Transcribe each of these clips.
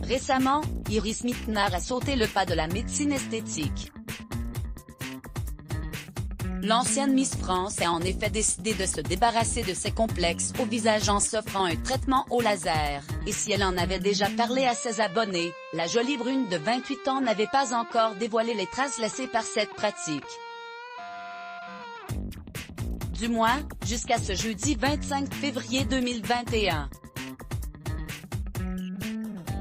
Récemment, Iris Mittenard a sauté le pas de la médecine esthétique. L'ancienne Miss France a en effet décidé de se débarrasser de ses complexes au visage en s'offrant un traitement au laser, et si elle en avait déjà parlé à ses abonnés, la jolie brune de 28 ans n'avait pas encore dévoilé les traces laissées par cette pratique. Du moins, jusqu'à ce jeudi 25 février 2021.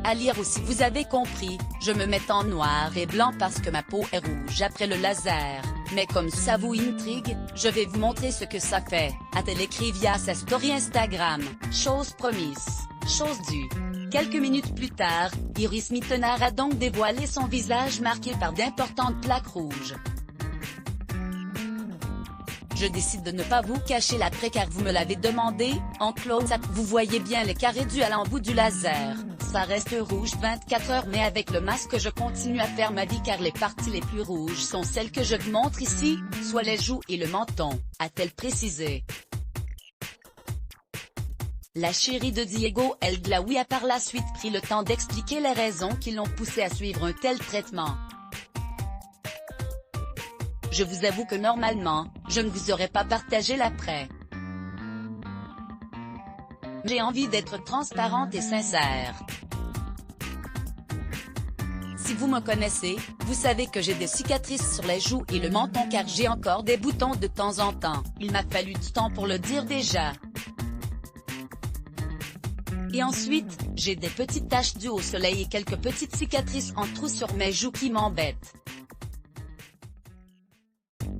À lire aussi vous avez compris, je me mets en noir et blanc parce que ma peau est rouge après le laser, mais comme ça vous intrigue, je vais vous montrer ce que ça fait, a-t-elle écrit via sa story Instagram, chose promise, chose due. Quelques minutes plus tard, Iris Mittenard a donc dévoilé son visage marqué par d'importantes plaques rouges. Je décide de ne pas vous cacher l'après car vous me l'avez demandé, en close-up vous voyez bien les carrés dus à l'embout du laser. Ça reste rouge 24 heures mais avec le masque je continue à faire ma vie car les parties les plus rouges sont celles que je vous montre ici, soit les joues et le menton, a-t-elle précisé. La chérie de Diego El Glaoui a par la suite pris le temps d'expliquer les raisons qui l'ont poussé à suivre un tel traitement. Je vous avoue que normalement, je ne vous aurais pas partagé l'après. J'ai envie d'être transparente et sincère. Si vous me connaissez, vous savez que j'ai des cicatrices sur les joues et le menton car j'ai encore des boutons de temps en temps. Il m'a fallu du temps pour le dire déjà. Et ensuite, j'ai des petites taches dues au soleil et quelques petites cicatrices en trous sur mes joues qui m'embêtent.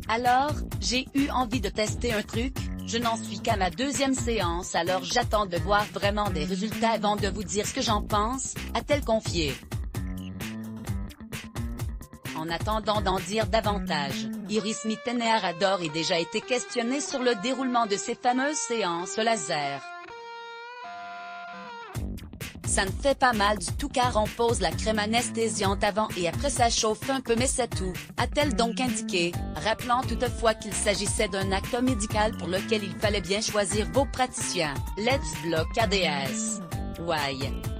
Alors, j'ai eu envie de tester un truc, je n'en suis qu'à ma deuxième séance alors j'attends de voir vraiment des résultats avant de vous dire ce que j'en pense, a-t-elle confié. En attendant d'en dire davantage, Iris Mittenard a d'ores et déjà été questionnée sur le déroulement de ces fameuses séances laser. Ça ne fait pas mal du tout car on pose la crème anesthésiante avant et après ça chauffe un peu mais c'est tout, a-t-elle donc indiqué, rappelant toutefois qu'il s'agissait d'un acte médical pour lequel il fallait bien choisir vos praticiens. Let's block ADS. Why?